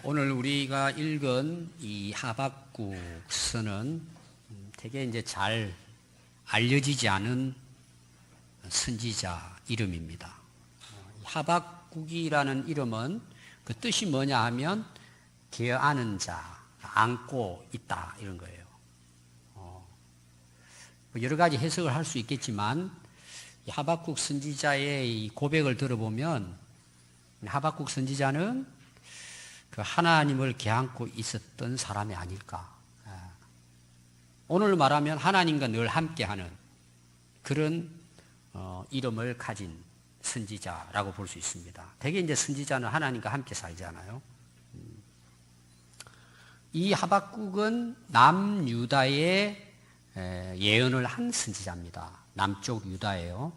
오늘 우리가 읽은 이 하박국서는 되게 이제 잘 알려지지 않은 선지자 이름입니다. 하박국이라는 이름은 그 뜻이 뭐냐 하면 계어안은 자, 안고 있다 이런 거예요. 여러 가지 해석을 할 수 있겠지만 이 하박국 선지자의 이 고백을 들어보면 하박국 선지자는 그 하나님을 계안고 있었던 사람이 아닐까. 오늘 말하면 하나님과 늘 함께하는 그런 이름을 가진 선지자라고 볼 수 있습니다. 대개 이제 선지자는 하나님과 함께 살잖아요. 이 하박국은 남유다의 예언을 한 선지자입니다. 남쪽 유다예요.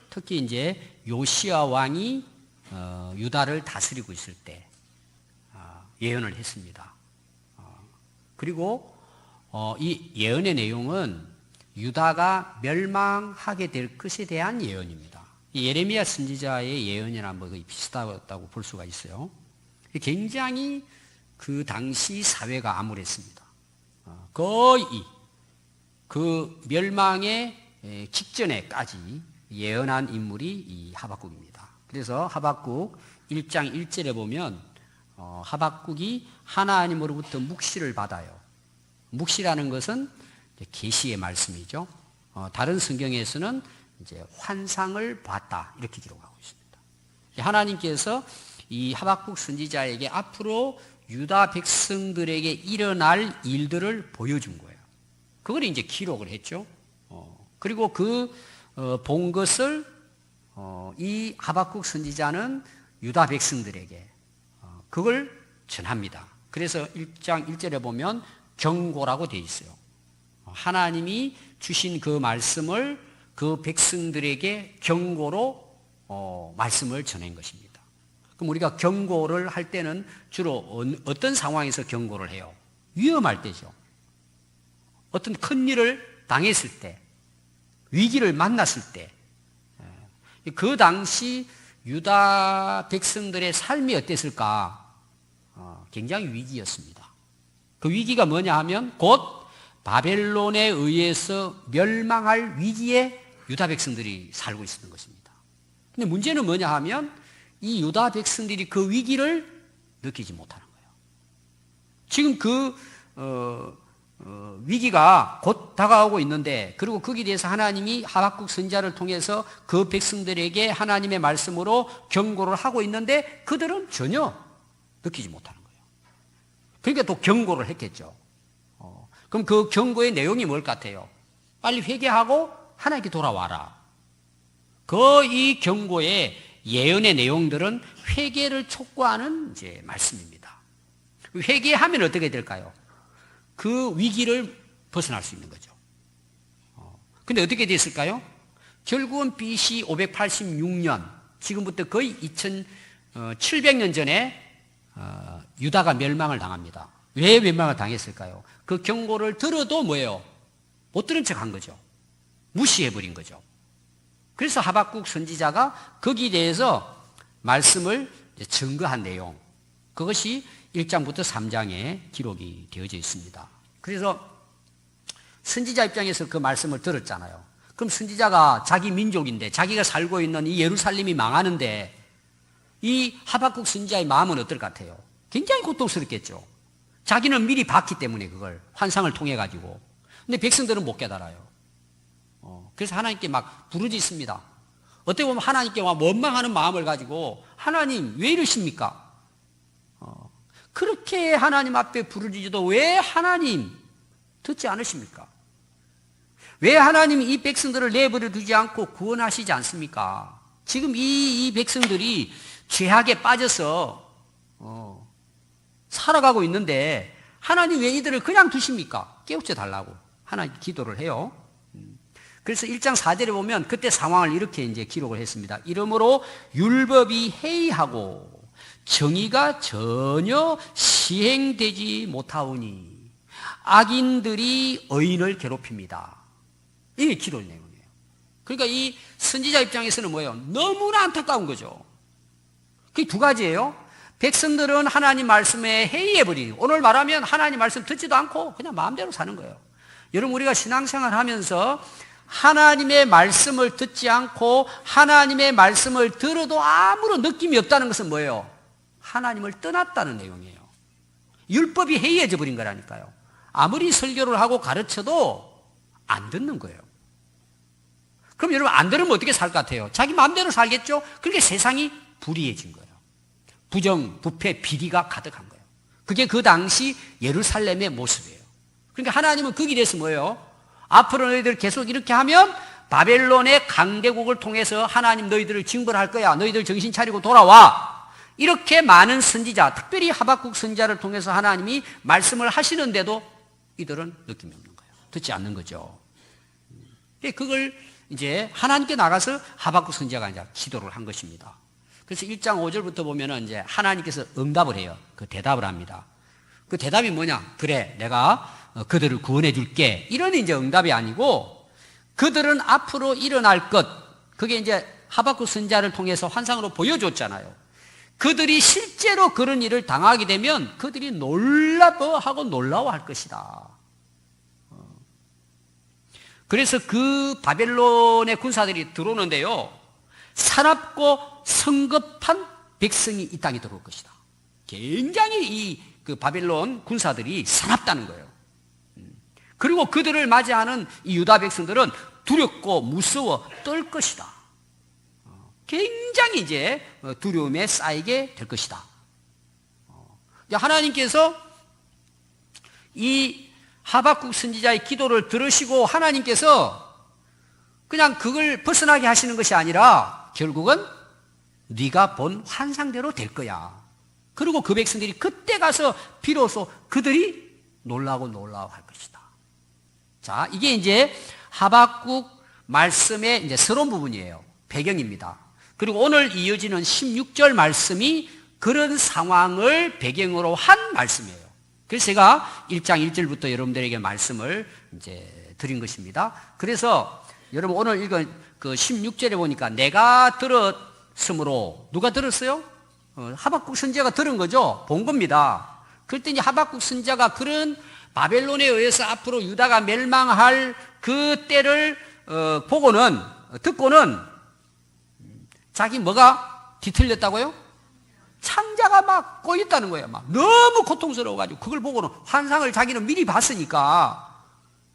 특히 이제 요시야 왕이 유다를 다스리고 있을 때 예언을 했습니다. 그리고 이 예언의 내용은 유다가 멸망하게 될 것에 대한 예언입니다. 예레미야 선지자의 예언이나 뭐 거의 비슷하다고 볼 수가 있어요. 굉장히 그 당시 사회가 암울했습니다. 거의 그 멸망의 직전에까지 예언한 인물이 이 하박국입니다. 그래서 하박국 1장 1절에 보면 하박국이 하나님으로부터 묵시를 받아요. 묵시라는 것은 계시의 말씀이죠. 다른 성경에서는 이제 환상을 봤다 이렇게 기록하고 있습니다. 하나님께서 이 하박국 선지자에게 앞으로 유다 백성들에게 일어날 일들을 보여준 거예요. 그걸 이제 기록을 했죠. 그리고 본 것을 이 하박국 선지자는 유다 백성들에게 그걸 전합니다. 그래서 1장 1절에 보면 경고라고 되어 있어요. 하나님이 주신 그 말씀을 그 백성들에게 경고로 말씀을 전한 것입니다. 그럼 우리가 경고를 할 때는 주로 어떤 상황에서 경고를 해요? 위험할 때죠. 어떤 큰 일을 당했을 때, 위기를 만났을 때, 그 당시 유다 백성들의 삶이 어땠을까? 굉장히 위기였습니다. 그 위기가 뭐냐 하면 곧 바벨론에 의해서 멸망할 위기에 유다 백성들이 살고 있었던 것입니다. 근데 문제는 뭐냐 하면 이 유다 백성들이 그 위기를 느끼지 못하는 거예요. 지금 그 위기가 곧 다가오고 있는데, 그리고 거기에 대해서 하나님이 하박국 선지자를 통해서 그 백성들에게 하나님의 말씀으로 경고를 하고 있는데 그들은 전혀 느끼지 못하는 거예요. 그러니까 또 경고를 했겠죠. 그럼 그 경고의 내용이 뭘 같아요? 빨리 회개하고 하나님께 돌아와라. 이 경고의 예언의 내용들은 회개를 촉구하는 이제 말씀입니다. 회개하면 어떻게 될까요? 그 위기를 벗어날 수 있는 거죠. 근데 어떻게 됐을까요? 결국은 BC 586년, 지금부터 거의 2700년 전에 유다가 멸망을 당합니다. 왜 멸망을 당했을까요? 그 경고를 들어도 뭐예요? 못 들은 척 한 거죠. 무시해버린 거죠. 그래서 하박국 선지자가 거기에 대해서 말씀을 증거한 내용, 그것이 1장부터 3장에 기록이 되어져 있습니다. 그래서 선지자 입장에서 그 말씀을 들었잖아요. 그럼 선지자가 자기 민족인데, 자기가 살고 있는 이 예루살렘이 망하는데 이 하박국 선지자의 마음은 어떨 것 같아요? 굉장히 고통스럽겠죠. 자기는 미리 봤기 때문에 그걸 환상을 통해 가지고. 근데 백성들은 못 깨달아요. 그래서 하나님께 막 부르짖습니다. 어떻게 보면 하나님께 막 원망하는 마음을 가지고 하나님 왜 이러십니까? 그렇게 하나님 앞에 부르짖어도 왜 하나님 듣지 않으십니까? 왜 하나님 이 백성들을 내버려 두지 않고 구원하시지 않습니까? 지금 이 백성들이 죄악에 빠져서 살아가고 있는데 하나님 왜 이들을 그냥 두십니까? 깨우쳐 달라고 하나님 기도를 해요. 그래서 1장 4절에 보면 그때 상황을 이렇게 이제 기록을 했습니다. 이러므로 율법이 해이하고 정의가 전혀 시행되지 못하오니 악인들이 의인을 괴롭힙니다. 이게 기록 내용이에요. 그러니까 이 선지자 입장에서는 뭐예요? 너무나 안타까운 거죠. 그게 두 가지예요. 백성들은 하나님 말씀에 해이해버리니 오늘 말하면 하나님 말씀 듣지도 않고 그냥 마음대로 사는 거예요. 여러분 우리가 신앙생활 하면서 하나님의 말씀을 듣지 않고 하나님의 말씀을 들어도 아무런 느낌이 없다는 것은 뭐예요? 하나님을 떠났다는 내용이에요. 율법이 해이해져 버린 거라니까요. 아무리 설교를 하고 가르쳐도 안 듣는 거예요. 그럼 여러분 안 들으면 어떻게 살 것 같아요? 자기 마음대로 살겠죠? 그러니까 세상이 불의해진 거예요. 부정, 부패, 비리가 가득한 거예요. 그게 그 당시 예루살렘의 모습이에요. 그러니까 하나님은 거기에 대해서 뭐예요? 앞으로 너희들 계속 이렇게 하면 바벨론의 강대국을 통해서 하나님 너희들을 징벌할 거야. 너희들 정신 차리고 돌아와. 이렇게 많은 선지자, 특별히 하박국 선지자를 통해서 하나님이 말씀을 하시는데도 이들은 느낌이 없는 거예요. 듣지 않는 거죠. 그걸 이제 하나님께 나가서 하박국 선지자가 이제 기도를 한 것입니다. 그래서 1장 5절부터 보면은 이제 하나님께서 응답을 해요. 그 대답을 합니다. 그 대답이 뭐냐? 그래, 내가 그들을 구원해 줄게. 이런 이제 응답이 아니고 그들은 앞으로 일어날 것. 그게 이제 하박국 선지자를 통해서 환상으로 보여줬잖아요. 그들이 실제로 그런 일을 당하게 되면 그들이 놀라워하고 놀라워할 것이다. 그래서 그 바벨론의 군사들이 들어오는데요. 사납고 성급한 백성이 이 땅에 들어올 것이다. 굉장히 그 바벨론 군사들이 사납다는 거예요. 그리고 그들을 맞이하는 이 유다 백성들은 두렵고 무서워 떨 것이다. 굉장히 이제 두려움에 쌓이게 될 것이다. 하나님께서 이 하박국 선지자의 기도를 들으시고 하나님께서 그냥 그걸 벗어나게 하시는 것이 아니라 결국은 네가 본 환상대로 될 거야. 그리고 그 백성들이 그때 가서 비로소 그들이 놀라워할 것이다. 자, 이게 이제 하박국 말씀의 이제 서론 부분이에요. 배경입니다. 그리고 오늘 이어지는 16절 말씀이 그런 상황을 배경으로 한 말씀이에요. 그래서 제가 1장 1절부터 여러분들에게 말씀을 이제 드린 것입니다. 그래서 여러분 오늘 읽은 그 16절에 보니까 내가 들었으므로 누가 들었어요? 하박국 선지자가 들은 거죠. 본 겁니다. 그랬더니 하박국 선지자가 그런 바벨론에 의해서 앞으로 유다가 멸망할 그 때를 듣고는 자기 뭐가 뒤틀렸다고요? 창자가 막 꼬였다는 거예요. 막 너무 고통스러워가지고 그걸 보고는 환상을 자기는 미리 봤으니까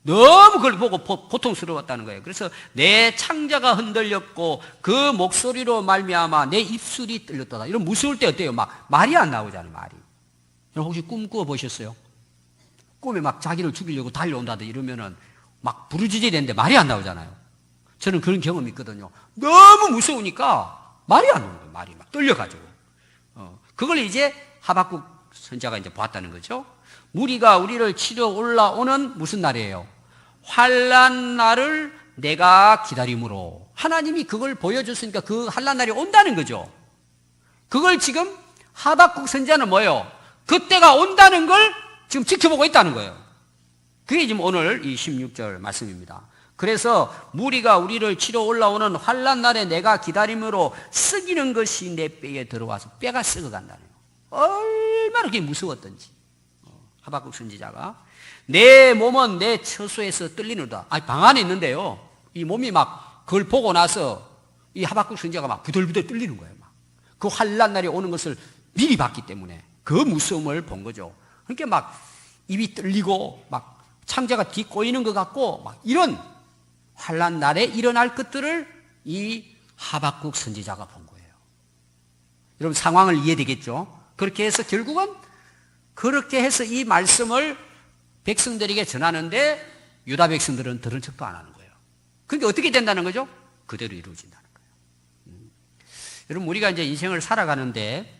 너무 그걸 보고 고통스러웠다는 거예요. 그래서 내 창자가 흔들렸고 그 목소리로 말미암아 내 입술이 떨렸다. 이런 무서울 때 어때요? 막 말이 안 나오잖아요. 말이. 여러분 혹시 꿈 꾸어 보셨어요? 꿈에 막 자기를 죽이려고 달려온다든 이러면은 막 부르짖어야 되는데 말이 안 나오잖아요. 저는 그런 경험이 있거든요. 너무 무서우니까 말이 안 나오는 거예요. 말이 막 떨려가지고. 그걸 이제 하박국 선지자가 이제 보았다는 거죠. 무리가 우리를 치러 올라오는 무슨 날이에요? 환난 날을 내가 기다림으로. 하나님이 그걸 보여줬으니까 그 환난 날이 온다는 거죠. 그걸 지금 하박국 선지자는 뭐예요? 그때가 온다는 걸 지금 지켜보고 있다는 거예요. 그게 지금 오늘 이 16절 말씀입니다. 그래서 무리가 우리를 치러 올라오는 환난 날에 내가 기다림으로 썩이는 것이 내 뼈에 들어와서 뼈가 썩어간다는 거예요. 얼마나 그게 무서웠던지. 하박국 선지자가 내 몸은 내 처소에서 떨리는다. 방 안에 있는데요. 이 몸이 막 그걸 보고 나서 이 하박국 선지자가 막 부들부들 떨리는 거예요. 막. 그 환난 날이 오는 것을 미리 봤기 때문에 그 무서움을 본 거죠. 그러니까 막 입이 떨리고 막 창자가 뒤 꼬이는 것 같고 막 이런 환난 날에 일어날 것들을 이 하박국 선지자가 본 거예요. 여러분 상황을 이해되겠죠? 그렇게 해서 결국은 그렇게 해서 이 말씀을 백성들에게 전하는데 유다 백성들은 들은 척도 안 하는 거예요. 그러니까 어떻게 된다는 거죠? 그대로 이루어진다는 거예요. 여러분 우리가 이제 인생을 살아가는데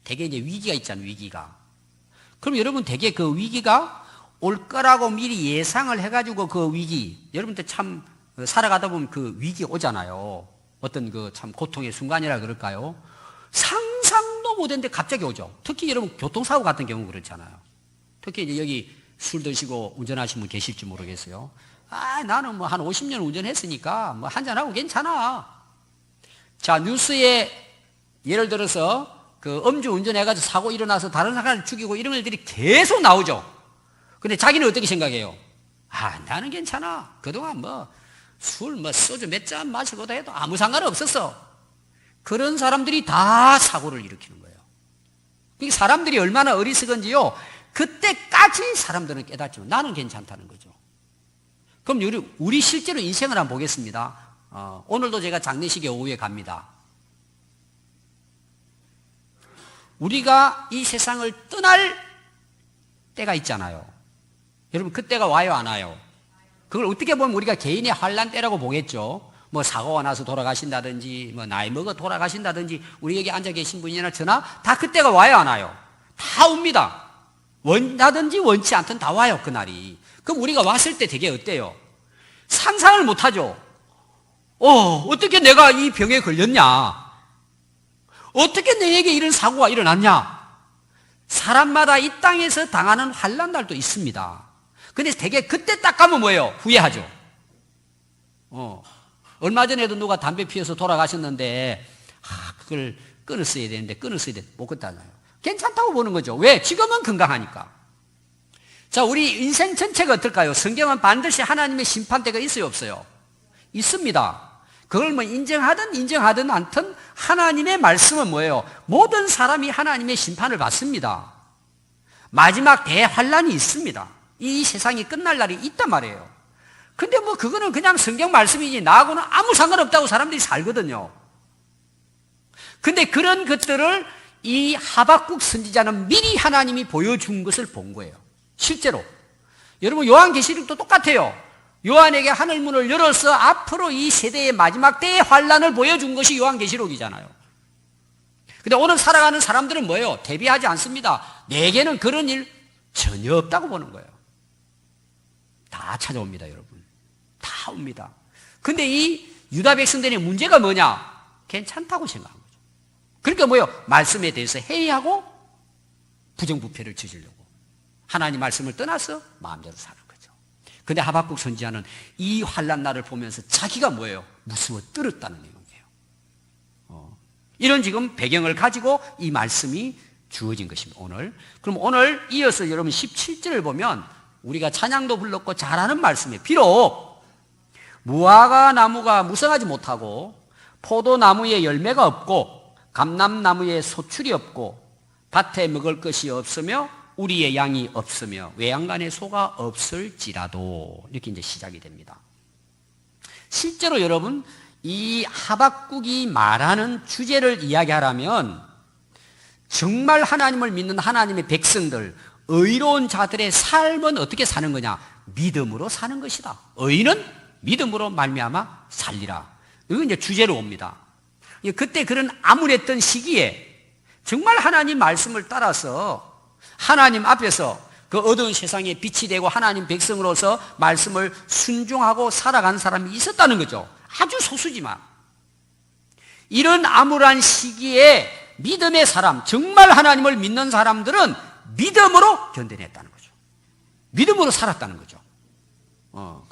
대개 이제 위기가 있잖아요. 위기가. 그럼 여러분 대개 그 위기가 올 거라고 미리 예상을 해가지고 그 위기, 여러분들 참 살아가다 보면 그 위기 오잖아요. 어떤 그 참 고통의 순간이라 그럴까요? 상상도 못했는데 갑자기 오죠. 특히 여러분 교통사고 같은 경우 그렇잖아요. 특히 이제 여기 술 드시고 운전하시는 분 계실지 모르겠어요. 나는 뭐 한 50년 운전했으니까 뭐 한잔하고 괜찮아. 자, 뉴스에 예를 들어서 그 음주 운전해가지고 사고 일어나서 다른 사람을 죽이고 이런 일들이 계속 나오죠. 근데 자기는 어떻게 생각해요? 아, 나는 괜찮아. 그동안 술, 소주 몇 잔 마시고도 해도 아무 상관없었어. 그런 사람들이 다 사고를 일으키는 거예요. 그 사람들이 얼마나 어리석은지요. 그때까지 사람들은 깨닫지만 나는 괜찮다는 거죠. 그럼 우리 실제로 인생을 한번 보겠습니다. 오늘도 제가 장례식에 오후에 갑니다. 우리가 이 세상을 떠날 때가 있잖아요. 여러분 그때가 와요 안 와요? 그걸 어떻게 보면 우리가 개인의 환란 때라고 보겠죠. 사고가 나서 돌아가신다든지 나이 먹어 돌아가신다든지 우리 여기 앉아 계신 분이나 저나 다 그때가 와요 안 와요? 다 옵니다. 원하든지 원치 않든 다 와요 그날이. 그럼 우리가 왔을 때 되게 어때요? 상상을 못하죠. 어떻게 내가 이 병에 걸렸냐? 어떻게 내게 이런 사고가 일어났냐? 사람마다 이 땅에서 당하는 환난 날도 있습니다. 근데 되게 그때 딱 가면 뭐예요? 후회하죠. 얼마 전에도 누가 담배 피워서 돌아가셨는데 그걸 끊었어야 되는데 못 끊었잖아요. 괜찮다고 보는 거죠. 왜? 지금은 건강하니까. 자, 우리 인생 전체가 어떨까요? 성경은 반드시 하나님의 심판대가 있어요 없어요? 있습니다. 그걸 인정하든 않든 하나님의 말씀은 뭐예요? 모든 사람이 하나님의 심판을 받습니다. 마지막 대환란이 있습니다. 이 세상이 끝날 날이 있단 말이에요. 근데 그거는 그냥 성경 말씀이지 나하고는 아무 상관없다고 사람들이 살거든요. 근데 그런 것들을 이 하박국 선지자는 미리 하나님이 보여준 것을 본 거예요. 실제로. 여러분 요한계시록도 똑같아요. 요한에게 하늘문을 열어서 앞으로 이 세대의 마지막 때의 환란을 보여준 것이 요한계시록이잖아요. 근데 오늘 살아가는 사람들은 뭐예요? 대비하지 않습니다. 내게는 그런 일 전혀 없다고 보는 거예요. 다 찾아옵니다, 여러분. 다 옵니다. 근데 이 유다 백성들의 문제가 뭐냐? 괜찮다고 생각한 거죠. 그러니까 뭐예요? 말씀에 대해서 회의하고 부정부패를 저지르고 하나님 말씀을 떠나서 마음대로 사는 거죠. 근데 하박국 선지자는 이 환난 날을 보면서 자기가 뭐예요? 무서워 떨었다는 내용이에요. 이런 지금 배경을 가지고 이 말씀이 주어진 것입니다. 그럼 오늘 이어서 여러분 17절을 보면 우리가 찬양도 불렀고 잘 아는 말씀이에요. 비록 무화과 나무가 무성하지 못하고 포도나무에 열매가 없고 감람나무에 소출이 없고 밭에 먹을 것이 없으며 우리의 양이 없으며 외양간에 소가 없을지라도 이렇게 이제 시작이 됩니다. 실제로 여러분 이 하박국이 말하는 주제를 이야기하라면 정말 하나님을 믿는 하나님의 백성들 의로운 자들의 삶은 어떻게 사는 거냐? 믿음으로 사는 것이다. 의인은 믿음으로 말미암아 살리라. 이건 이제 주제로 옵니다. 그때 그런 암울했던 시기에 정말 하나님 말씀을 따라서 하나님 앞에서 그 어두운 세상에 빛이 되고 하나님 백성으로서 말씀을 순종하고 살아간 사람이 있었다는 거죠. 아주 소수지만. 이런 암울한 시기에 믿음의 사람, 정말 하나님을 믿는 사람들은 믿음으로 견뎌냈다는 거죠. 믿음으로 살았다는 거죠.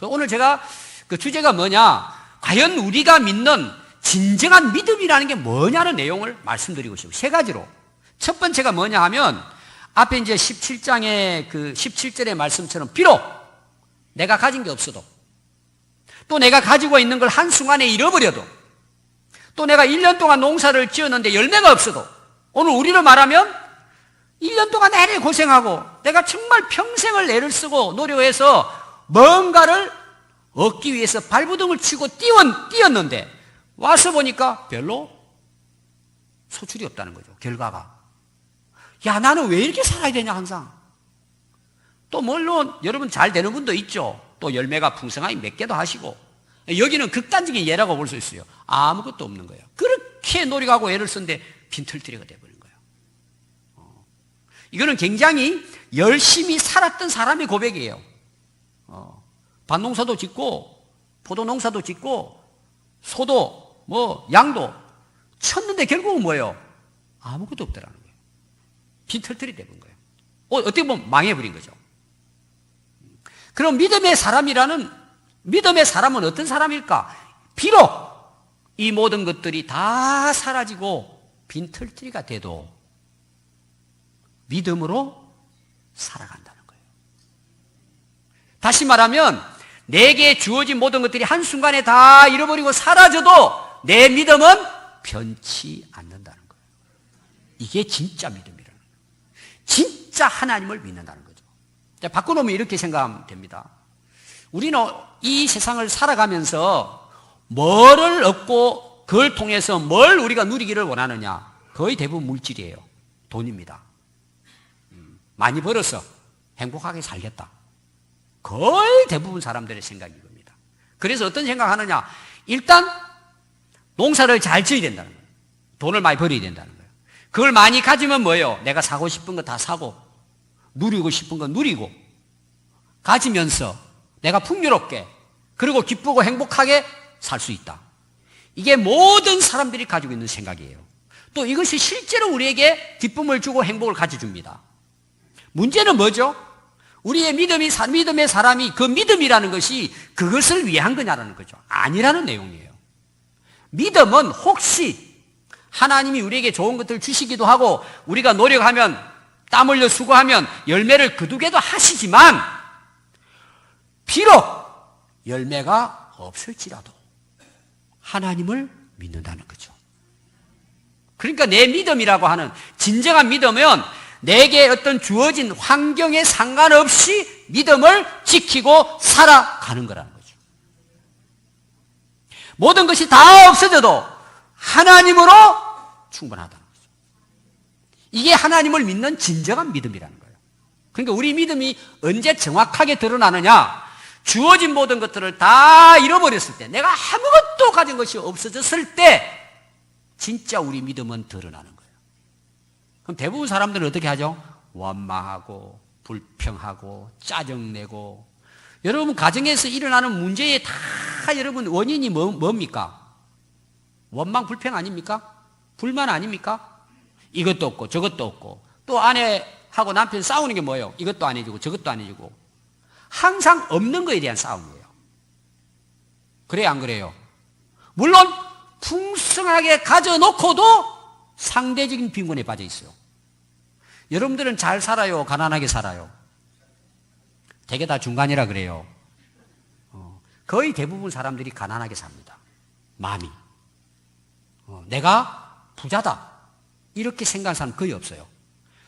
오늘 제가 그 주제가 뭐냐? 과연 우리가 믿는 진정한 믿음이라는 게 뭐냐는 내용을 말씀드리고 싶어요. 세 가지로. 첫 번째가 뭐냐 하면 앞에 이제 17장의 그 17절의 말씀처럼 비록 내가 가진 게 없어도 또 내가 가지고 있는 걸 한순간에 잃어버려도 또 내가 1년 동안 농사를 지었는데 열매가 없어도 오늘 우리로 말하면 1년 동안 내내 고생하고 내가 정말 평생을 애를 쓰고 노력해서 뭔가를 얻기 위해서 발버둥을 치고 뛰었는데 와서 보니까 별로 소출이 없다는 거죠. 결과가. 야, 나는 왜 이렇게 살아야 되냐 항상. 또 물론 여러분 잘 되는 분도 있죠. 또 열매가 풍성하게 맺기도 하시고. 여기는 극단적인 예라고 볼 수 있어요. 아무것도 없는 거예요. 그렇게 노력하고 애를 썼는데 빈털터리가 돼버린 거예요. 이거는 굉장히 열심히 살았던 사람의 고백이에요. 밭농사도 짓고 포도농사도 짓고 소도 양도 쳤는데 결국은 뭐예요? 아무것도 없더라는 거예요. 빈털터리 돼버린 거예요. 어떻게 보면 망해버린 거죠. 그럼 믿음의 사람은 어떤 사람일까? 비록 이 모든 것들이 다 사라지고 빈털터리가 돼도 믿음으로 살아간다는 거예요. 다시 말하면 내게 주어진 모든 것들이 한순간에 다 잃어버리고 사라져도 내 믿음은 변치 않는다는 거예요. 이게 진짜 믿음이라는 거예요. 진짜 하나님을 믿는다는 거죠. 자, 바꿔놓으면 이렇게 생각하면 됩니다. 우리는 이 세상을 살아가면서 뭐를 얻고 그걸 통해서 뭘 우리가 누리기를 원하느냐? 거의 대부분 물질이에요. 돈입니다. 많이 벌어서 행복하게 살겠다. 거의 대부분 사람들의 생각이 겁니다. 그래서 어떤 생각하느냐? 일단 농사를 잘 지어야 된다는 거예요. 돈을 많이 벌어야 된다는 거예요. 그걸 많이 가지면 뭐예요? 내가 사고 싶은 거 다 사고 누리고 싶은 거 누리고 가지면서 내가 풍요롭게 그리고 기쁘고 행복하게 살 수 있다. 이게 모든 사람들이 가지고 있는 생각이에요. 또 이것이 실제로 우리에게 기쁨을 주고 행복을 가져줍니다. 문제는 뭐죠? 우리의 믿음의 사람이 그 믿음이라는 것이 그것을 위한 거냐라는 거죠. 아니라는 내용이에요. 믿음은 혹시 하나님이 우리에게 좋은 것들을 주시기도 하고 우리가 노력하면 땀 흘려 수고하면 열매를 거두게도 하시지만 비록 열매가 없을지라도 하나님을 믿는다는 거죠. 그러니까 내 믿음이라고 하는 진정한 믿음은 내게 어떤 주어진 환경에 상관없이 믿음을 지키고 살아가는 거라는 거죠. 모든 것이 다 없어져도 하나님으로 충분하다는 거죠. 이게 하나님을 믿는 진정한 믿음이라는 거예요. 그러니까 우리 믿음이 언제 정확하게 드러나느냐? 주어진 모든 것들을 다 잃어버렸을 때, 내가 아무것도 가진 것이 없어졌을 때 진짜 우리 믿음은 드러나는 거예요. 그럼 대부분 사람들은 어떻게 하죠? 원망하고 불평하고 짜증내고. 여러분 가정에서 일어나는 문제에 다 여러분 원인이 뭡니까? 원망 불평 아닙니까? 불만 아닙니까? 이것도 없고 저것도 없고 또 아내하고 남편 싸우는 게 뭐예요? 이것도 안 해주고 저것도 안 해주고 항상 없는 거에 대한 싸움이에요. 그래요 안 그래요? 물론 풍성하게 가져놓고도 상대적인 빈곤에 빠져 있어요. 여러분들은 잘 살아요? 가난하게 살아요? 되게 다 중간이라 그래요. 거의 대부분 사람들이 가난하게 삽니다. 마음이. 내가 부자다. 이렇게 생각하는 사람 거의 없어요.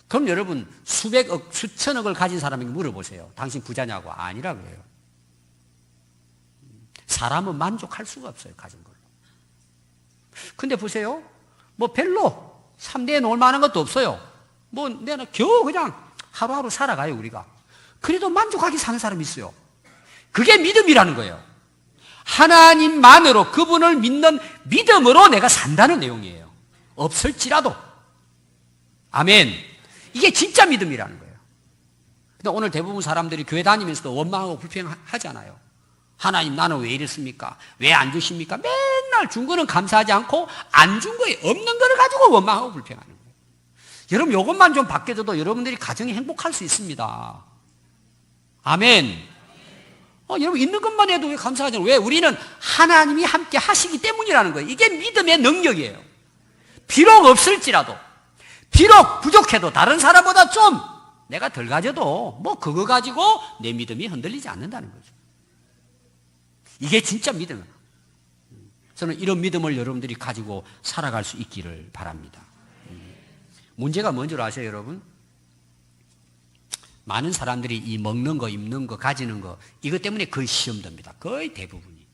그럼 여러분 수백억, 수천억을 가진 사람에게 물어보세요. 당신 부자냐고. 아니라 그래요. 사람은 만족할 수가 없어요. 가진 걸로. 근데 보세요. 뭐 별로 3대에 놓을 만한 것도 없어요. 뭐 내가 겨우 그냥 하루하루 살아가요 우리가. 그래도 만족하게 사는 사람이 있어요. 그게 믿음이라는 거예요. 하나님만으로 그분을 믿는 믿음으로 내가 산다는 내용이에요. 없을지라도. 아멘. 이게 진짜 믿음이라는 거예요. 근데 오늘 대부분 사람들이 교회 다니면서도 원망하고 불평하잖아요. 하나님 나는 왜 이랬습니까? 왜 안 주십니까? 맨날 준 거는 감사하지 않고 안 준 거에 없는 거를 가지고 원망하고 불평하는 거예요. 여러분 이것만 좀 바뀌어도 여러분들이 가정이 행복할 수 있습니다. 아멘. 여러분 있는 것만 해도 왜 감사하잖아요. 왜? 우리는 하나님이 함께 하시기 때문이라는 거예요. 이게 믿음의 능력이에요. 비록 없을지라도 비록 부족해도 다른 사람보다 좀 내가 덜 가져도 뭐 그거 가지고 내 믿음이 흔들리지 않는다는 거죠. 이게 진짜 믿음이에요. 저는 이런 믿음을 여러분들이 가지고 살아갈 수 있기를 바랍니다. 문제가 뭔 줄 아세요, 여러분? 많은 사람들이 이 먹는 거, 입는 거, 가지는 거 이것 때문에 거의 시험 듭니다. 거의 대부분이.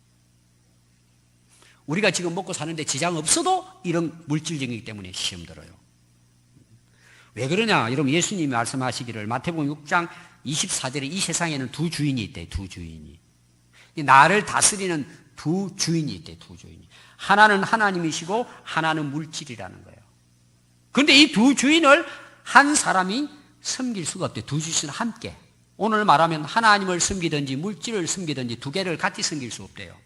우리가 지금 먹고 사는데 지장 없어도 이런 물질적인 것 때문에 시험 들어요. 왜 그러냐? 여러분 예수님이 말씀하시기를 마태복음 6장 24절에 이 세상에는 두 주인이 있대. 두 주인이. 나를 다스리는 두 주인이 있대. 두 주인이. 하나는 하나님이시고 하나는 물질이라는 거예요. 그런데 이 두 주인을 한 사람이 섬길 수가 없대. 두 주인은 함께. 오늘 말하면 하나님을 섬기든지 물질을 섬기든지 두 개를 같이 섬길 수 없대요.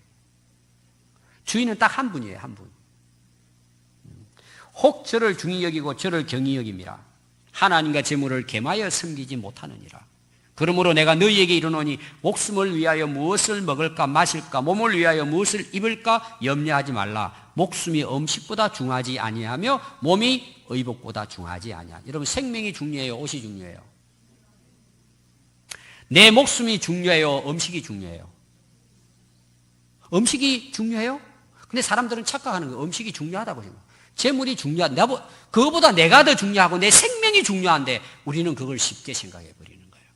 주인은 딱 한 분이에요. 한 분. 혹 저를 중히 여기고 저를 경히 여김이라. 하나님과 재물을 겸하여 섬기지 못하느니라. 그러므로 내가 너희에게 이르노니 목숨을 위하여 무엇을 먹을까 마실까 몸을 위하여 무엇을 입을까 염려하지 말라. 목숨이 음식보다 중하지 아니하며 몸이 의복보다 중하지 아니하. 여러분 생명이 중요해요? 옷이 중요해요? 내 목숨이 중요해요? 음식이 중요해요? 음식이 중요해요? 근데 사람들은 착각하는 거예요. 음식이 중요하다고 생각해요. 재물이 중요하다. 그거보다 내가 더 중요하고 내 생명이 중요한데 우리는 그걸 쉽게 생각해 버리는 거예요.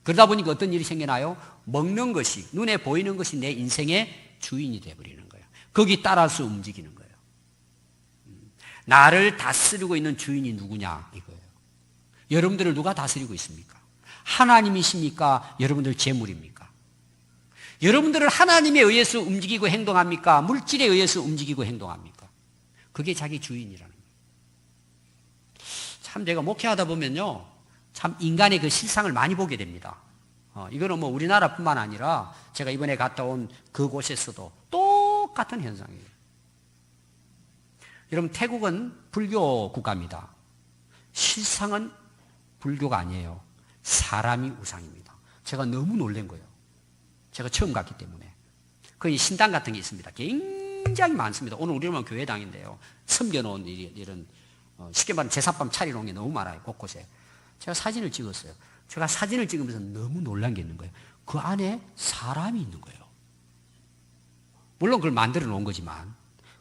그러다 보니까 어떤 일이 생겨나요? 먹는 것이, 눈에 보이는 것이 내 인생의 주인이 되어버리는 거예요. 거기 따라서 움직이는 거예요. 나를 다스리고 있는 주인이 누구냐 이거예요. 여러분들을 누가 다스리고 있습니까? 하나님이십니까? 여러분들 재물입니까? 여러분들을 하나님에 의해서 움직이고 행동합니까? 물질에 의해서 움직이고 행동합니까? 그게 자기 주인이라는 거예요. 참 제가 목회하다 보면요, 참 인간의 그 실상을 많이 보게 됩니다. 이거는 뭐 우리나라뿐만 아니라 제가 이번에 갔다 온 그곳에서도 똑같은 현상이에요. 여러분 태국은 불교 국가입니다. 실상은 불교가 아니에요. 사람이 우상입니다. 제가 너무 놀란 거예요. 제가 처음 갔기 때문에. 그 신당 같은 게 있습니다. 굉장히 많습니다. 오늘 우리는 교회당인데요. 섬겨놓은 이런 쉽게 말하면 제사밥 차려놓은 게 너무 많아요. 곳곳에. 제가 사진을 찍었어요. 제가 사진을 찍으면서 너무 놀란 게 있는 거예요. 그 안에 사람이 있는 거예요. 물론 그걸 만들어 놓은 거지만.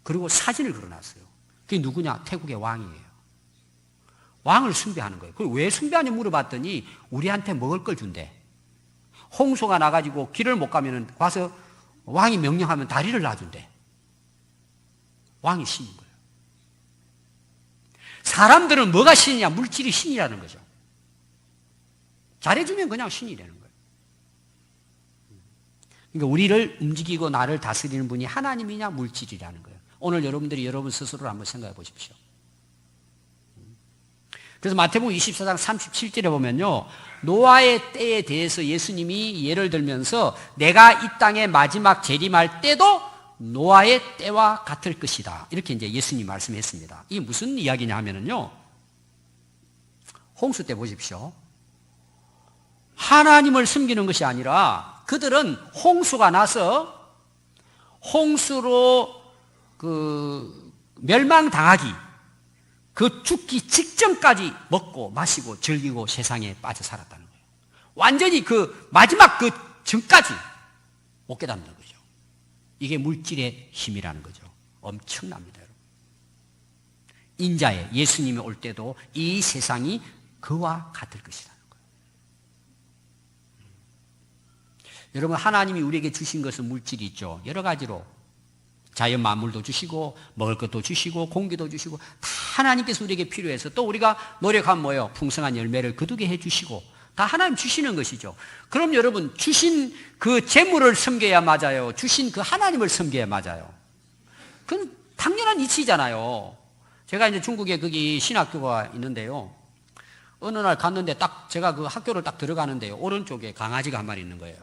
그리고 사진을 걸어놨어요. 그게 누구냐? 태국의 왕이에요. 왕을 숭배하는 거예요. 그걸 왜 숭배하냐 물어봤더니 우리한테 먹을 걸 준대. 홍수가 나가지고 길을 못 가면 와서 왕이 명령하면 다리를 놔준대. 왕이 신인 거예요. 사람들은 뭐가 신이냐? 물질이 신이라는 거죠. 잘해주면 그냥 신이 되는 거예요. 그러니까 우리를 움직이고 나를 다스리는 분이 하나님이냐 물질이라는 거예요. 오늘 여러분들이 여러분 스스로를 한번 생각해 보십시오. 그래서 마태복음 24장 37절에 보면요, 노아의 때에 대해서 예수님이 예를 들면서 내가 이 땅에 마지막 재림할 때도 노아의 때와 같을 것이다. 이렇게 이제 예수님이 말씀했습니다. 이게 무슨 이야기냐 하면은요, 홍수 때 보십시오. 하나님을 숨기는 것이 아니라 그들은 홍수가 나서 홍수로 멸망당하기, 그 죽기 직전까지 먹고 마시고 즐기고 세상에 빠져 살았다는 거예요. 완전히 그 마지막 그 전까지 못 깨닫는 거죠. 이게 물질의 힘이라는 거죠. 엄청납니다, 여러분. 인자에 예수님이 올 때도 이 세상이 그와 같을 것이라는 거예요. 여러분, 하나님이 우리에게 주신 것은 물질이 있죠. 여러 가지로. 자연 만물도 주시고 먹을 것도 주시고 공기도 주시고 다 하나님께서 우리에게 필요해서 또 우리가 노력하면 뭐예요? 풍성한 열매를 거두게 해주시고 다 하나님 주시는 것이죠. 그럼 여러분 주신 그 재물을 섬겨야 맞아요? 주신 그 하나님을 섬겨야 맞아요? 그건 당연한 이치잖아요. 제가 이제 중국에 거기 신학교가 있는데요. 어느 날 갔는데 딱 제가 그 학교를 딱 들어가는데요. 오른쪽에 강아지가 한 마리 있는 거예요.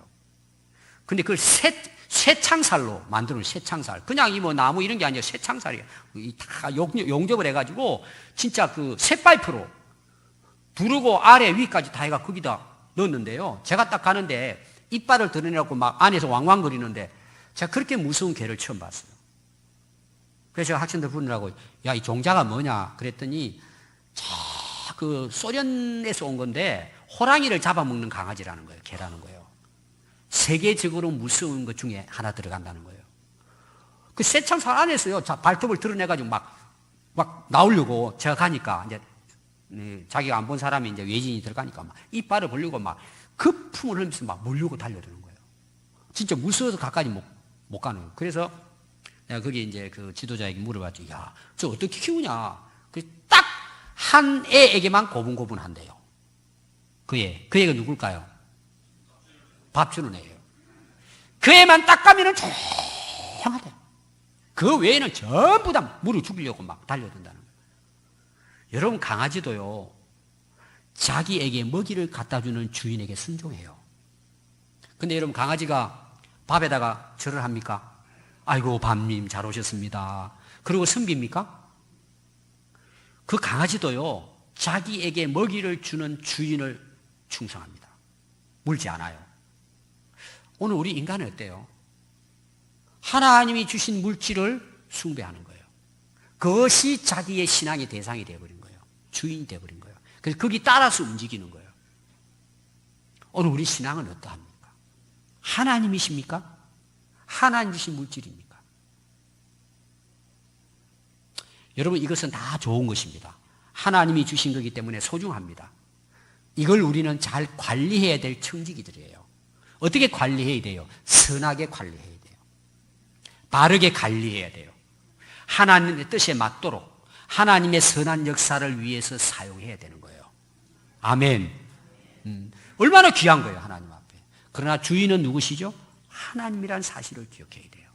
근데 그걸 쇠창살로 만드는 쇠창살. 그냥 이 뭐 나무 이런 게 아니라 쇠창살이에요. 다 용접을 해가지고 진짜 그 쇠파이프로 두르고 아래 위까지 다 해가 거기다 넣었는데요. 제가 딱 가는데 이빨을 드러내고 막 안에서 왕왕거리는데 제가 그렇게 무서운 개를 처음 봤어요. 그래서 제가 학생들 부르라고 야, 이 종자가 뭐냐 그랬더니 그 소련에서 온 건데 호랑이를 잡아먹는 강아지라는 거예요. 개라는 거예요. 세계적으로 무서운 것 중에 하나 들어간다는 거예요. 그 쇠창살 안에서요, 발톱을 드러내가지고 막 나오려고 제가 가니까 이제 자기가 안 본 사람이 이제 외진이 들어가니까 막 이빨을 벌리고 막 거품을 흘리면서 막 몰려고 달려드는 거예요. 진짜 무서워서 가까이 못 가는 거예요. 그래서 내가 거기 이제 그 지도자에게 물어봤죠. 야, 저 어떻게 키우냐? 딱 한 애에게만 고분고분한대요. 그 애가 누굴까요? 밥 주는 애예요. 그 애만 딱 가면은 조용하대. 그 외에는 전부 다 물을 죽이려고 막 달려든다는 거예요. 여러분, 강아지도요, 자기에게 먹이를 갖다 주는 주인에게 순종해요. 근데 여러분, 강아지가 밥에다가 절을 합니까? 아이고, 밥님 잘 오셨습니다. 그리고 섬깁니까? 그 강아지도요, 자기에게 먹이를 주는 주인을 충성합니다. 물지 않아요. 오늘 우리 인간은 어때요? 하나님이 주신 물질을 숭배하는 거예요. 그것이 자기의 신앙의 대상이 되어버린 거예요. 주인이 되어버린 거예요. 그래서 거기 따라서 움직이는 거예요. 오늘 우리 신앙은 어떠합니까? 하나님이십니까? 하나님 주신 물질입니까? 여러분, 이것은 다 좋은 것입니다. 하나님이 주신 거기 때문에 소중합니다. 이걸 우리는 잘 관리해야 될 청지기들이에요. 어떻게 관리해야 돼요? 선하게 관리해야 돼요. 바르게 관리해야 돼요. 하나님의 뜻에 맞도록 하나님의 선한 역사를 위해서 사용해야 되는 거예요. 아멘. 얼마나 귀한 거예요, 하나님 앞에. 그러나 주인은 누구시죠? 하나님이라는 사실을 기억해야 돼요.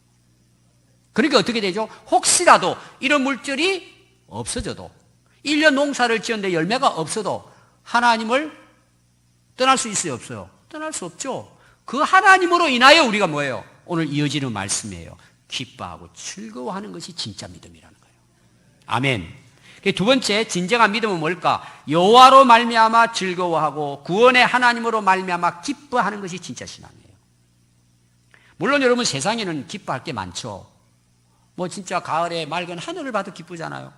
그러니까 어떻게 되죠? 혹시라도 이런 물질이 없어져도 1년 농사를 지었는데 열매가 없어도 하나님을 떠날 수 있어요, 없어요? 떠날 수 없죠. 그 하나님으로 인하여 우리가 뭐예요? 오늘 이어지는 말씀이에요. 기뻐하고 즐거워하는 것이 진짜 믿음이라는 거예요. 아멘. 두 번째, 진정한 믿음은 뭘까? 여호와로 말미암아 즐거워하고 구원의 하나님으로 말미암아 기뻐하는 것이 진짜 신앙이에요. 물론 여러분, 세상에는 기뻐할 게 많죠. 뭐 진짜 가을에 맑은 하늘을 봐도 기쁘잖아요.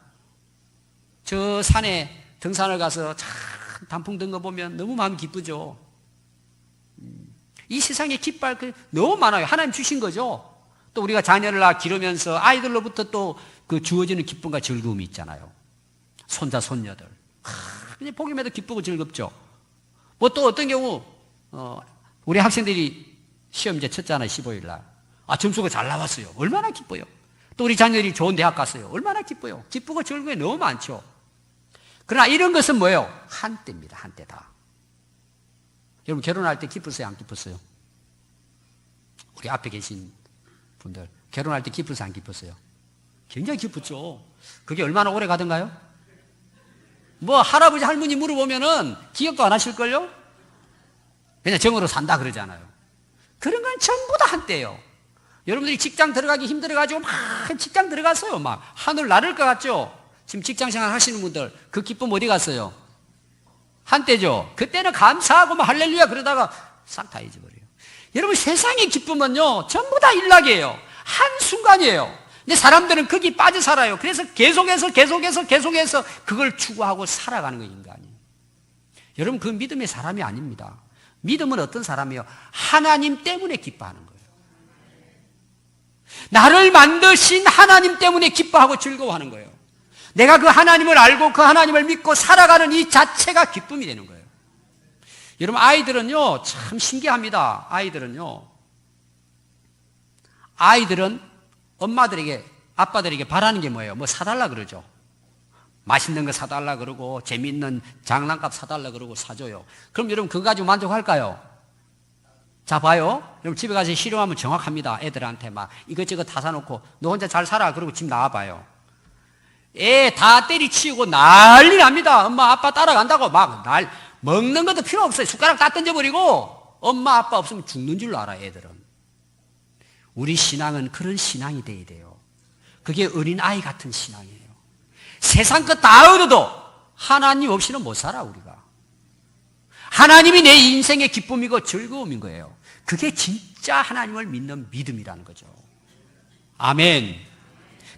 저 산에 등산을 가서 참 단풍 든 거 보면 너무 마음이 기쁘죠. 이 세상에 기뻐할 게 너무 많아요. 하나님 주신 거죠. 또 우리가 자녀를 기르면서 아이들로부터 또 그 주어지는 기쁨과 즐거움이 있잖아요. 손자, 손녀들. 그냥 보기만 해도 기쁘고 즐겁죠. 뭐 또 어떤 경우, 우리 학생들이 시험 이제 쳤잖아요, 15일 날. 점수가 잘 나왔어요. 얼마나 기뻐요. 또 우리 자녀들이 좋은 대학 갔어요. 얼마나 기뻐요. 기쁘고 즐거움이 너무 많죠. 그러나 이런 것은 뭐예요? 한때입니다, 한때다. 여러분, 결혼할 때 기쁘세요, 안 기쁘세요? 우리 앞에 계신 분들, 결혼할 때 기쁘세요, 안 기쁘세요? 굉장히 기쁘죠. 그게 얼마나 오래 가던가요? 뭐 할아버지 할머니 물어보면은 기억도 안 하실걸요? 그냥 정으로 산다 그러잖아요. 그런 건 전부 다 한때예요. 여러분들이 직장 들어가기 힘들어가지고 막 직장 들어갔어요. 막 하늘 나를 것 같죠? 지금 직장 생활 하시는 분들 그 기쁨 어디 갔어요? 한때죠. 그때는 감사하고 막 할렐루야 그러다가 싹 다 잊어버려요. 여러분, 세상의 기쁨은요 전부 다 일락이에요. 한순간이에요. 근데 사람들은 거기 빠져 살아요. 그래서 계속해서 그걸 추구하고 살아가는 거예요, 인간이. 여러분, 그 믿음의 사람이 아닙니다. 믿음은 어떤 사람이에요? 하나님 때문에 기뻐하는 거예요. 나를 만드신 하나님 때문에 기뻐하고 즐거워하는 거예요. 내가 그 하나님을 알고 그 하나님을 믿고 살아가는 이 자체가 기쁨이 되는 거예요. 여러분, 아이들은요 참 신기합니다. 아이들은 엄마들에게, 아빠들에게 바라는 게 뭐예요? 뭐 사달라 그러죠. 맛있는 거 사달라 그러고 재미있는 장난감 사달라 그러고 사줘요. 그럼 여러분 그거 가지고 만족할까요? 자, 봐요. 여러분 집에 가서 실험하면 정확합니다. 애들한테 막 이것저것 다 사놓고 너 혼자 잘 살아 그러고 집 나와봐요. 애 다 때리치우고 난리 납니다. 엄마 아빠 따라간다고 막 먹는 것도 필요 없어요. 숟가락 다 던져버리고 엄마 아빠 없으면 죽는 줄로 알아, 애들은. 우리 신앙은 그런 신앙이 돼야 돼요. 그게 어린아이 같은 신앙이에요. 세상 것 다 얻어도 하나님 없이는 못 살아, 우리가. 하나님이 내 인생의 기쁨이고 즐거움인 거예요. 그게 진짜 하나님을 믿는 믿음이라는 거죠. 아멘.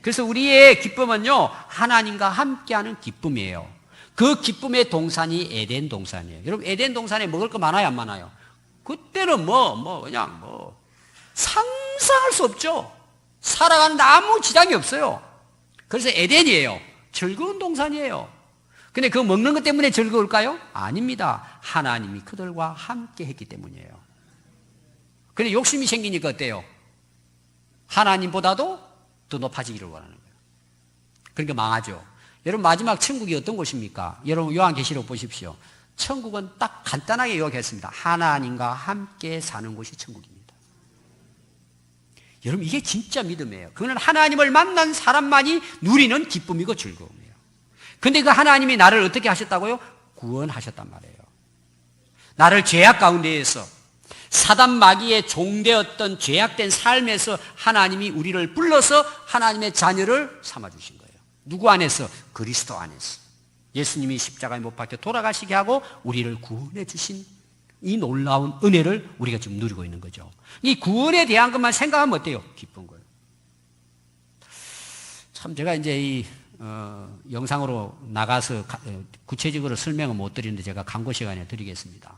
그래서 우리의 기쁨은요, 하나님과 함께하는 기쁨이에요. 그 기쁨의 동산이 에덴 동산이에요. 여러분, 에덴 동산에 먹을 거 많아요, 안 많아요? 그때는 그냥 상상할 수 없죠. 살아가는데 아무 지장이 없어요. 그래서 에덴이에요. 즐거운 동산이에요. 근데 그 먹는 것 때문에 즐거울까요? 아닙니다. 하나님이 그들과 함께 했기 때문이에요. 근데 욕심이 생기니까 어때요? 하나님보다도 더 높아지기를 원하는 거예요. 그러니까 망하죠. 여러분, 마지막 천국이 어떤 곳입니까? 여러분, 요한계시록 보십시오. 천국은 딱 간단하게 요약했습니다. 하나님과 함께 사는 곳이 천국입니다. 여러분, 이게 진짜 믿음이에요. 그거는 하나님을 만난 사람만이 누리는 기쁨이고 즐거움이에요. 근데 그 하나님이 나를 어떻게 하셨다고요? 구원하셨단 말이에요. 나를 죄악 가운데에서 사단 마귀의 종되었던 죄악된 삶에서 하나님이 우리를 불러서 하나님의 자녀를 삼아주신 거예요. 누구 안에서? 그리스도 안에서. 예수님이 십자가에 못 박혀 돌아가시게 하고 우리를 구원해 주신 이 놀라운 은혜를 우리가 지금 누리고 있는 거죠. 이 구원에 대한 것만 생각하면 어때요? 기쁜 거예요. 참 제가 이제 이 영상으로 나가서 구체적으로 설명은 못 드리는데 제가 광고 시간에 드리겠습니다.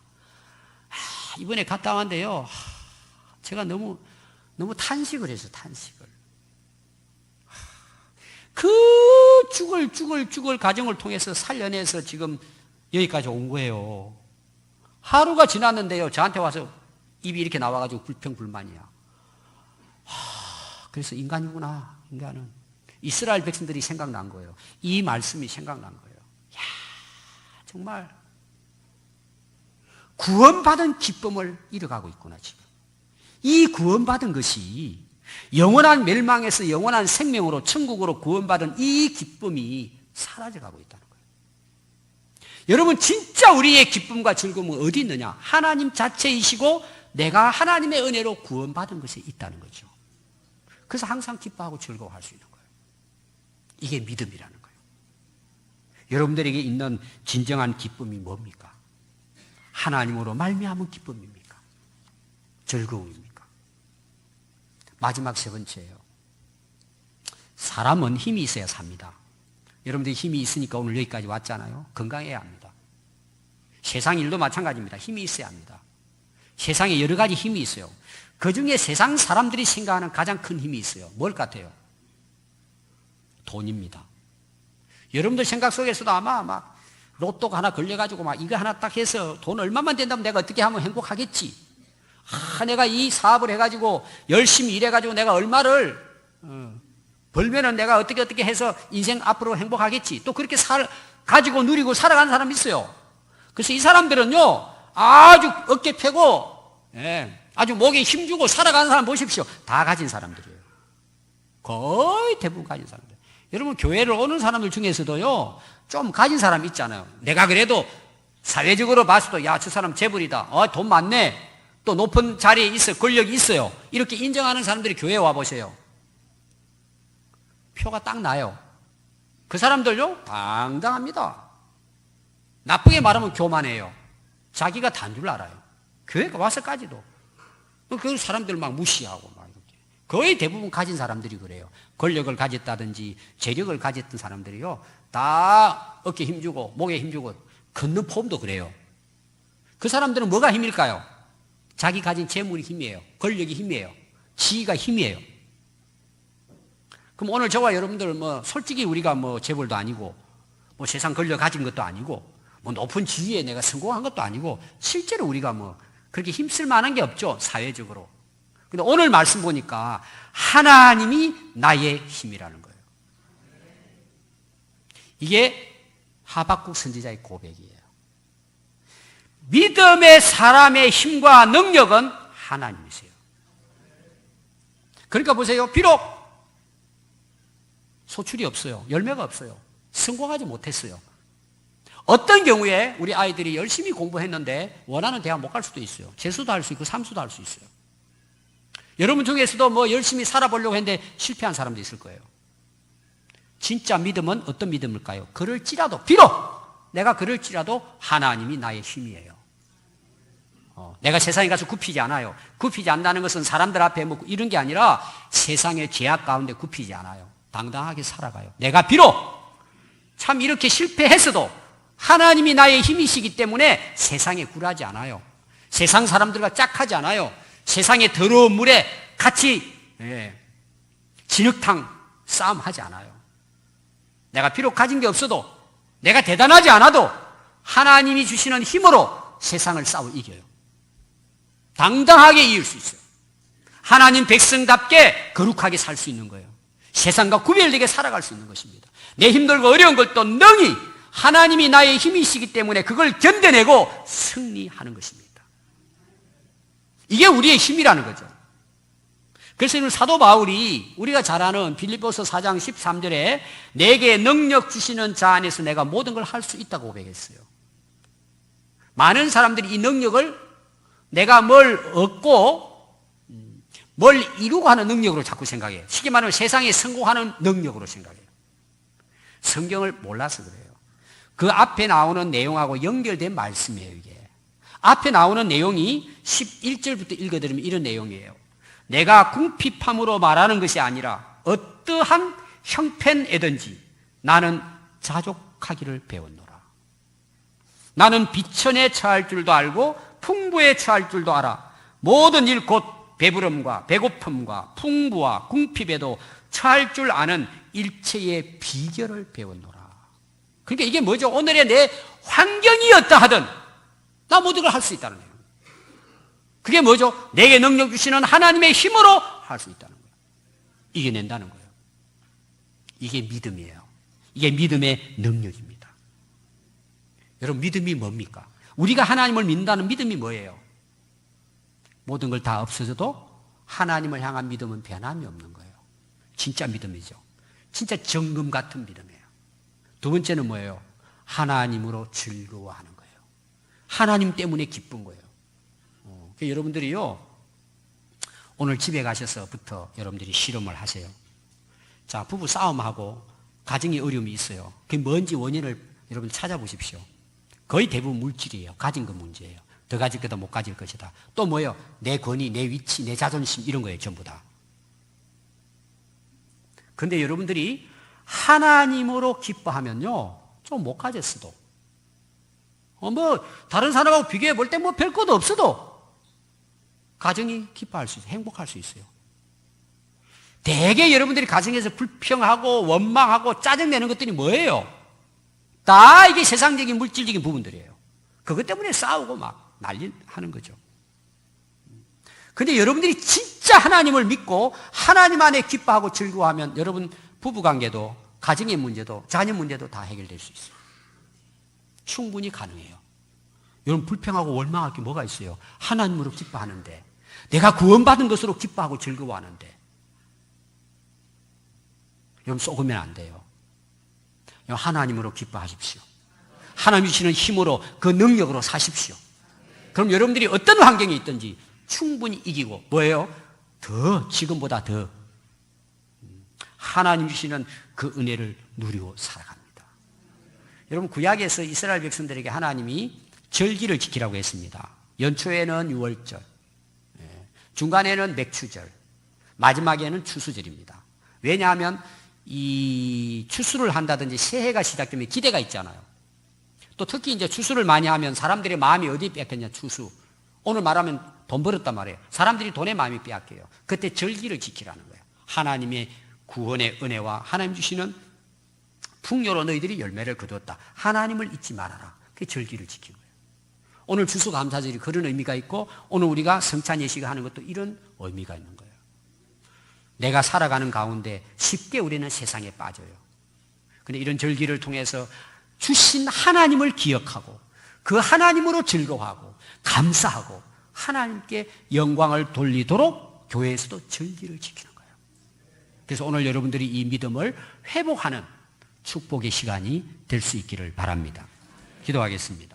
이번에 갔다 왔는데요. 제가 너무 탄식을 했어요. 탄식을. 그 죽을 가정을 통해서 살려내서 지금 여기까지 온 거예요. 하루가 지났는데요. 저한테 와서 입이 이렇게 나와가지고 불평불만이야. 그래서 인간이구나. 인간은. 이스라엘 백성들이 생각난 거예요. 이 말씀이 생각난 거예요. 야, 정말 구원받은 기쁨을 잃어가고 있구나 지금. 이 구원받은 것이 영원한 멸망에서 영원한 생명으로 천국으로 구원받은 이 기쁨이 사라져가고 있다는 거예요. 여러분 진짜 우리의 기쁨과 즐거움은 어디 있느냐? 하나님 자체이시고 내가 하나님의 은혜로 구원받은 것에 있다는 거죠. 그래서 항상 기뻐하고 즐거워할 수 있는 거예요. 이게 믿음이라는 거예요. 여러분들에게 있는 진정한 기쁨이 뭡니까? 하나님으로 말미암은 기쁨입니까? 즐거움입니까? 마지막 세 번째예요. 사람은 힘이 있어야 삽니다. 여러분들이 힘이 있으니까 오늘 여기까지 왔잖아요. 건강해야 합니다. 세상 일도 마찬가지입니다. 힘이 있어야 합니다. 세상에 여러 가지 힘이 있어요. 그중에 세상 사람들이 생각하는 가장 큰 힘이 있어요. 뭘 같아요? 돈입니다. 여러분들 생각 속에서도 아마 막 로또가 하나 걸려가지고 막 이거 하나 딱 해서 돈 얼마만 된다면 내가 어떻게 하면 행복하겠지. 내가 이 사업을 해가지고 열심히 일해가지고 내가 얼마를 벌면은 내가 어떻게 해서 인생 앞으로 행복하겠지. 또 그렇게 가지고 누리고 살아가는 사람이 있어요. 그래서 이 사람들은요 아주 어깨 펴고 아주 목에 힘주고 살아가는 사람 보십시오. 다 가진 사람들이에요. 거의 대부분 가진 사람들. 여러분 교회를 오는 사람들 중에서도요 좀 가진 사람 있잖아요. 내가 그래도 사회적으로 봤어도 야, 저 사람 재벌이다. 돈 많네. 또 높은 자리에 있어요. 권력이 있어요. 이렇게 인정하는 사람들이 교회에 와보세요. 표가 딱 나요. 그 사람들요 당당합니다. 나쁘게 말하면 교만해요. 자기가 단 줄 알아요. 교회 와서까지도. 그 사람들 막 무시하고 막 이렇게. 거의 대부분 가진 사람들이 그래요. 권력을 가졌다든지 재력을 가졌던 사람들이요 다 어깨에 힘주고 목에 힘주고 걷는 폼도 그래요. 그 사람들은 뭐가 힘일까요? 자기 가진 재물이 힘이에요. 권력이 힘이에요. 지위가 힘이에요. 그럼 오늘 저와 여러분들 솔직히 우리가 재벌도 아니고 세상 권력 가진 것도 아니고 높은 지위에 내가 성공한 것도 아니고 실제로 우리가 그렇게 힘쓸 만한 게 없죠. 사회적으로. 근데 오늘 말씀 보니까 하나님이 나의 힘이라는 거예요. 이게 하박국 선지자의 고백이에요. 믿음의 사람의 힘과 능력은 하나님이세요. 그러니까 보세요. 비록 소출이 없어요. 열매가 없어요. 성공하지 못했어요. 어떤 경우에 우리 아이들이 열심히 공부했는데 원하는 대학 못 갈 수도 있어요. 재수도 할 수 있고 삼수도 할 수 있어요. 여러분 중에서도 열심히 살아보려고 했는데 실패한 사람도 있을 거예요. 진짜 믿음은 어떤 믿음일까요? 그럴지라도 비록 내가 그럴지라도 하나님이 나의 힘이에요. 내가 세상에 가서 굽히지 않아요. 굽히지 않는다는 것은 사람들 앞에 이런 게 아니라 세상의 죄악 가운데 굽히지 않아요. 당당하게 살아가요. 내가 비록 참 이렇게 실패했어도 하나님이 나의 힘이시기 때문에 세상에 굴하지 않아요. 세상 사람들과 짝하지 않아요. 세상의 더러운 물에 같이 진흙탕 싸움하지 않아요. 내가 비록 가진 게 없어도 내가 대단하지 않아도 하나님이 주시는 힘으로 세상을 싸워 이겨요. 당당하게 이길 수 있어요. 하나님 백성답게 거룩하게 살 수 있는 거예요. 세상과 구별되게 살아갈 수 있는 것입니다. 내 힘들고 어려운 걸 또 능히 하나님이 나의 힘이시기 때문에 그걸 견뎌내고 승리하는 것입니다. 이게 우리의 힘이라는 거죠. 그래서 오늘 사도 바울이 우리가 잘 아는 빌립보서 4장 13절에 내게 능력 주시는 자 안에서 내가 모든 걸 할 수 있다고 고백했어요. 많은 사람들이 이 능력을 내가 뭘 얻고 뭘 이루고 하는 능력으로 자꾸 생각해요. 쉽게 말하면 세상에 성공하는 능력으로 생각해요. 성경을 몰라서 그래요. 그 앞에 나오는 내용하고 연결된 말씀이에요, 이게. 앞에 나오는 내용이 11절부터 읽어드리면 이런 내용이에요. 내가 궁핍함으로 말하는 것이 아니라 어떠한 형편에든지 나는 자족하기를 배웠노라. 나는 비천에 처할 줄도 알고 풍부에 처할 줄도 알아. 모든 일 곧 배부름과 배고픔과 풍부와 궁핍에도 처할 줄 아는 일체의 비결을 배웠노라. 그러니까 이게 뭐죠? 오늘의 내 환경이 어떠하든 나 모든 걸 할 수 있다는 거예요. 그게 뭐죠? 내게 능력 주시는 하나님의 힘으로 할 수 있다는 거예요. 이겨낸다는 거예요. 이게 믿음이에요. 이게 믿음의 능력입니다. 여러분, 믿음이 뭡니까? 우리가 하나님을 믿는다는 믿음이 뭐예요? 모든 걸 다 없어져도 하나님을 향한 믿음은 변함이 없는 거예요. 진짜 믿음이죠. 진짜 정금 같은 믿음이에요. 두 번째는 뭐예요? 하나님으로 즐거워하는 거예요. 하나님 때문에 기쁜 거예요. 여러분들이요, 오늘 집에 가셔서부터 여러분들이 실험을 하세요. 자, 부부 싸움하고 가정에 어려움이 있어요. 그게 뭔지 원인을 여러분 찾아보십시오. 거의 대부분 물질이에요. 가진 것 문제예요. 더 가질 거다, 못 가질 것이다. 또 뭐예요? 내 권위, 내 위치, 내 자존심, 이런 거예요, 전부 다. 근데 여러분들이 하나님으로 기뻐하면요, 좀 못 가졌어도. 다른 사람하고 비교해 볼 때 별 것도 없어도 가정이 기뻐할 수 있어요. 행복할 수 있어요. 대개 여러분들이 가정에서 불평하고 원망하고 짜증내는 것들이 뭐예요? 다 이게 세상적인 물질적인 부분들이에요. 그것 때문에 싸우고 막 난리 하는 거죠. 근데 여러분들이 진짜 하나님을 믿고 하나님 안에 기뻐하고 즐거워하면 여러분 부부관계도 가정의 문제도 자녀 문제도 다 해결될 수 있어요. 충분히 가능해요. 여러분 불평하고 원망할 게 뭐가 있어요? 하나님으로 기뻐하는데, 내가 구원받은 것으로 기뻐하고 즐거워하는데, 여러분 속으면 안 돼요. 하나님으로 기뻐하십시오. 하나님 주시는 힘으로 그 능력으로 사십시오. 그럼 여러분들이 어떤 환경에 있든지 충분히 이기고, 뭐예요? 지금보다 더 하나님 주시는 그 은혜를 누리고 살아갑니다. 여러분 구약에서 이스라엘 백성들에게 하나님이 절기를 지키라고 했습니다. 연초에는 유월절, 중간에는 맥추절, 마지막에는 추수절입니다. 왜냐하면 이 추수를 한다든지 새해가 시작되면 기대가 있잖아요. 또 특히 이제 추수를 많이 하면 사람들의 마음이 어디 뺏겼냐, 추수. 오늘 말하면 돈 벌었단 말이에요. 사람들이 돈의 마음이 빼앗겨요. 그때 절기를 지키라는 거예요. 하나님의 구원의 은혜와 하나님 주시는 풍요로 너희들이 열매를 거두었다. 하나님을 잊지 말아라. 그게 절기를 지킨 거예요. 오늘 추수감사절이 그런 의미가 있고, 오늘 우리가 성찬 예식을 하는 것도 이런 의미가 있는 거예요. 내가 살아가는 가운데 쉽게 우리는 세상에 빠져요. 그런데 이런 절기를 통해서 주신 하나님을 기억하고 그 하나님으로 즐거워하고 감사하고 하나님께 영광을 돌리도록 교회에서도 절기를 지키는 거예요. 그래서 오늘 여러분들이 이 믿음을 회복하는 축복의 시간이 될 수 있기를 바랍니다. 기도하겠습니다.